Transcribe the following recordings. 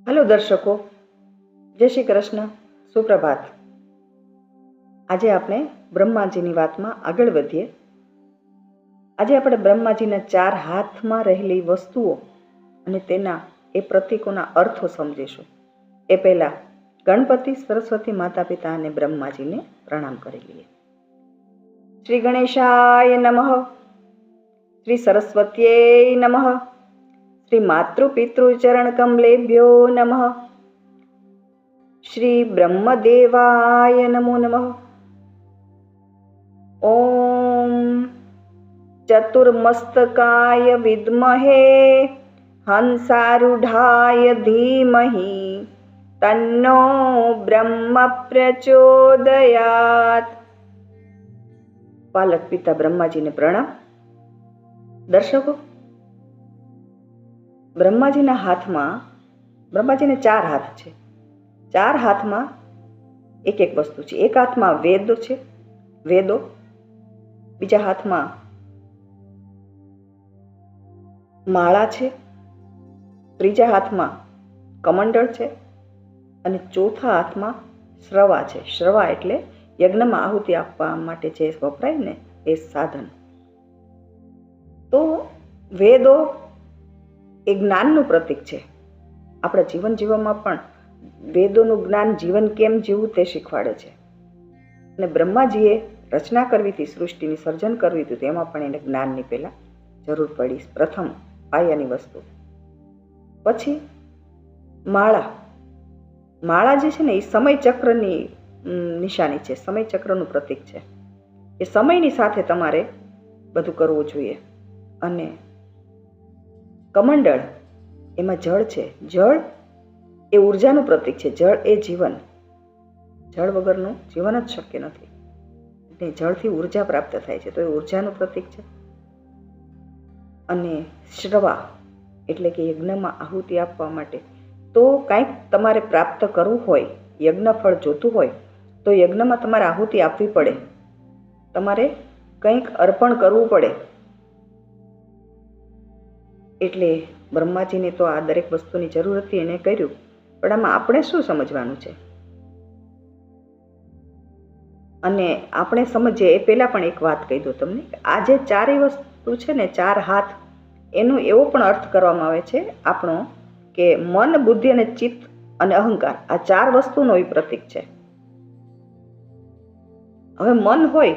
Hello दर्शकों, जय श्री कृष्ण, सुप्रभात। आज आपने ब्रह्माजी की बात में आगळ वधीए। आज આપણે બ્રહ્માજીના ચાર હાથમાં રહેલી વસ્તુઓ અને તેના એ પ્રતીકોના અર્થો સમજીશું। એ પહેલા ગણપતિ, સરસ્વતી માતા પિતા અને બ્રહ્માજીને પ્રણામ કરી લઈએ। શ્રી ગણેશાય નમઃ, શ્રી સરસ્વત્यै નમઃ, श्री मातृपितृचरण कमलेभ्यो नमः, श्री ब्रह्मदेवाय नमो नमः। ओम चतुर्मस्तकाय विद्महे हंसारूढ़ाय धीमहि तन्नो ब्रह्म प्रचोदयात्। पालक पिता ब्रह्माजी ने प्रणाम। दर्शकों, બ્રહ્માજીના હાથમાં, બ્રહ્માજીને ચાર હાથ છે। ચાર હાથમાં એક એક વસ્તુ છે। એક હાથમાં વેદો છે, વેદો, બીજા હાથમાં માળા છે, ત્રીજા હાથમાં કમંડળ છે અને ચોથા હાથમાં શ્રવા છે। શ્રવા એટલે યજ્ઞમાં આહુતિ આપવા માટે જે વપરાય ને એ સાધન। તો વેદો એ જ્ઞાનનું પ્રતીક છે। આપણા જીવન જીવવામાં પણ વેદોનું જ્ઞાન જીવન કેમ જીવવું તે શીખવાડે છે। અને બ્રહ્માજીએ રચના કરવી હતી, સૃષ્ટિની સર્જન કરવી હતી, તેમાં પણ એને જ્ઞાનની પહેલા જરૂર પડી, પ્રથમ પાયાની વસ્તુ। પછી માળા, માળા જે છે ને એ સમયચક્રની નિશાની છે, સમયચક્રનું પ્રતીક છે। એ સમયની સાથે તમારે બધું કરવું જોઈએ। અને કમંડળ, એમાં જળ છે। જળ એ ઉર્જાનું પ્રતીક છે। જળ એ જીવન, જળ વગરનું જીવન જ શક્ય નથી। એટલે જળથી ઉર્જા પ્રાપ્ત થાય છે, તો એ ઉર્જાનું પ્રતીક છે। અને શ્રવા એટલે કે યજ્ઞમાં આહુતિ આપવા માટે, તો કાંઈક તમારે પ્રાપ્ત કરવું હોય, યજ્ઞ ફળ જોતું હોય તો યજ્ઞમાં તમારે આહુતિ આપવી પડે, તમારે કંઈક અર્પણ કરવું પડે। એટલે બ્રહ્માજીને તો આ દરેક વસ્તુની જરૂર હતી, એને કર્યું। પણ આમાં આપણે શું સમજવાનું છે? અને આપણે સમજીએ એ પહેલા પણ એક વાત કહી દઉં તમને, આ જે ચારેય વસ્તુ છે ને, ચાર હાથ, એનો એવો પણ અર્થ કરવામાં આવે છે આપણો કે મન, બુદ્ધિ અને ચિત્ત અને અહંકાર, આ ચાર વસ્તુનો એ પ્રતીક છે। હવે મન હોય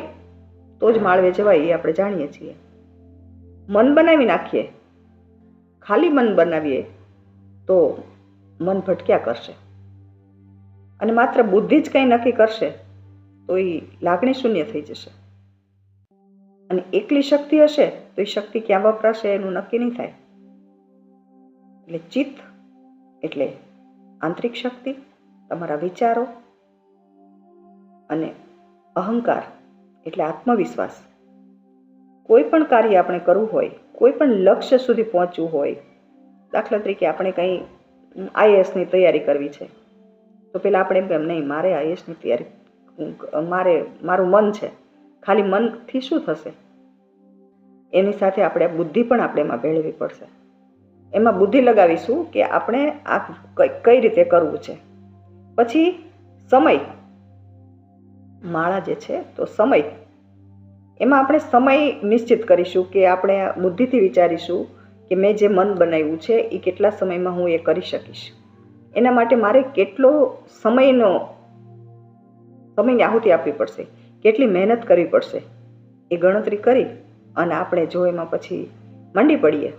તો જ માળવે જવાય, એ આપણે જાણીએ છીએ। મન બનાવી નાખીએ, ખાલી મન બનાવીએ તો મન ભટક્યા કરશે। અને માત્ર બુદ્ધિ જ કંઈ નક્કી કરશે તો એ લાગણી શૂન્ય થઈ જશે। અને એકલી શક્તિ હશે તો એ શક્તિ ક્યાં વપરાશે એનું નક્કી નહીં થાય। એટલે ચિત્ત એટલે આંતરિક શક્તિ, તમારા વિચારો, અને અહંકાર એટલે આત્મવિશ્વાસ। કોઈ પણ કાર્ય આપણે કરવું હોય, કોઈ પણ લક્ષ્ય સુધી પહોંચવું હોય, દાખલા તરીકે આપણે કંઈ આઈએએસની તૈયારી કરવી છે, તો પહેલાં આપણે એમ કેમ નહીં, મારે આઈએએસની તૈયારી, મારું મન છે, ખાલી મનથી શું થશે? એની સાથે આપણે બુદ્ધિ પણ આપણે એમાં ભેળવવી પડશે। એમાં બુદ્ધિ લગાવીશું કે આપણે આ કઈ રીતે કરવું છે। પછી સમય, માળા જે છે તો સમય, એમાં આપણે સમય નિશ્ચિત કરીશું કે આપણે બુદ્ધિથી વિચારીશું કે મેં જે મન બનાવ્યું છે એ કેટલા સમયમાં હું એ કરી શકીશ। એના માટે મારે કેટલો સમયની આહુતિ આપવી પડશે, કેટલી મહેનત કરવી પડશે, એ ગણતરી કરી અને આપણે જો એમાં પછી મંડી પડીએ।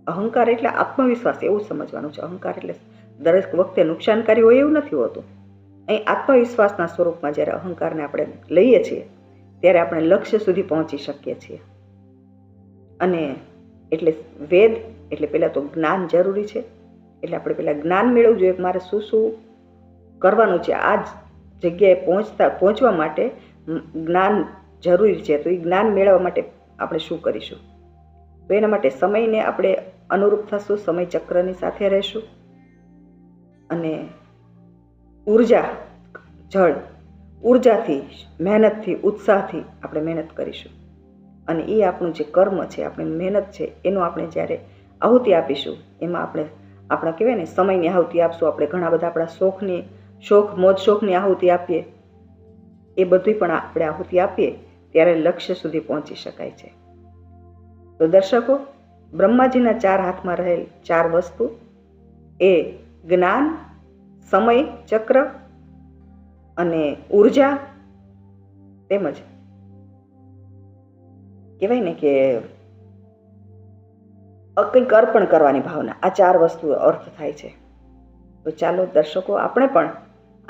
અહંકાર એટલે આત્મવિશ્વાસ, એવું સમજવાનું છે। અહંકાર એટલે દરેક વખતે નુકસાનકારી હોય એવું નથી હોતું। અહીં આત્મવિશ્વાસના સ્વરૂપમાં જ્યારે અહંકારને આપણે લઈએ છીએ ત્યારે આપણે લક્ષ્ય સુધી પહોંચી શકીએ છીએ। અને એટલે વેદ એટલે પહેલાં તો જ્ઞાન જરૂરી છે। એટલે આપણે પહેલાં જ્ઞાન મેળવવું જોઈએ કે મારે શું શું કરવાનું છે, આ જગ્યાએ પહોંચવા માટે જ્ઞાન જરૂરી છે। તો એ જ્ઞાન મેળવવા માટે આપણે શું કરીશું? તો એના માટે સમયને આપણે અનુરૂપ થશું, સમય ચક્રની સાથે રહેશું। અને ઉર્જા, જળ, ઉર્જાથી, મહેનતથી, ઉત્સાહથી આપણે મહેનત કરીશું। અને એ આપણું જે કર્મ છે, આપણી મહેનત છે, એનું આપણે જ્યારે આહુતિ આપીશું, એમાં આપણે આપણા કહેવાય ને સમયની આહુતિ આપશું, આપણે ઘણા બધા આપણા મોજ શોખની આહુતિ આપીએ, એ બધું પણ આપણે આહુતિ આપીએ ત્યારે લક્ષ્ય સુધી પહોંચી શકાય છે. તો દર્શકો, બ્રહ્માજીના 4 હાથમાં રહેલ 4 વસ્તુ એ જ્ઞાન, સમય ચક્ર અને ઉર્જા, તેમજ કહેવાય ને કે કંઈક અર્પણ કરવાની ભાવના, આ 4 વસ્તુ અર્થ થાય છે. તો ચાલો દર્શકો, આપણે પણ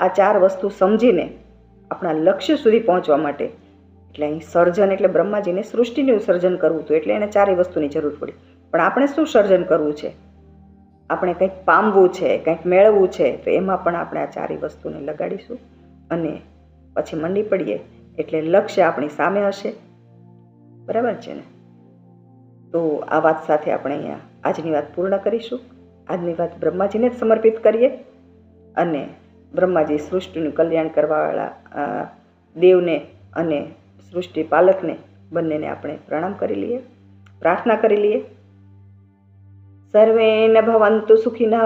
આ 4 વસ્તુ સમજીને આપણા લક્ષ્ય સુધી પહોંચવા માટે, એટલે અહીં સર્જન એટલે બ્રહ્માજીને સૃષ્ટિનું સર્જન કરવું હતું, એટલે એને 4 વસ્તુની જરૂર પડી. પણ આપણે શું સર્જન કરવું છે? આપણે કંઈક પામવું છે, કંઈક મેળવવું છે, તો એમાં પણ આપણે આ 4 વસ્તુને લગાડીશું અને પછી મંડી પડીએ એટલે લક્ષ્ય આપણી સામે હશે. બરાબર છે ને? તો આ વાત સાથે આપણે અહીંયા આજની વાત પૂર્ણ કરીશું. આજની વાત બ્રહ્માજીને જ સમર્પિત કરીએ અને બ્રહ્માજી સૃષ્ટિનું કલ્યાણ કરવાવાળા દેવને અને સૃષ્ટિ પાલકને બંનેને આપણે પ્રણામ કરી લઈએ, પ્રાર્થના કરી લઈએ. સર્વે ન ભવંતુ સુખિનઃ,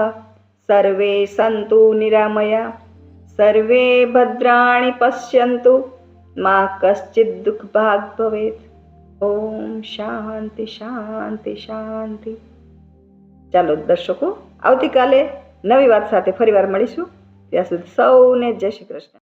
સર્વે સંતુ નિરામયા, સર્વે ભદ્રાણિ પશ્યન્તુ, મા કશ્ચિદ દુઃખ ભાગ ભવેત. ઓમ શાંતિ શાંતિ શાંતિ. ચાલો દર્શકો, આવતીકાલે નવી વાત સાથે ફરીવાર મળીશું. ત્યાં સુધી સૌને જય શ્રી કૃષ્ણ.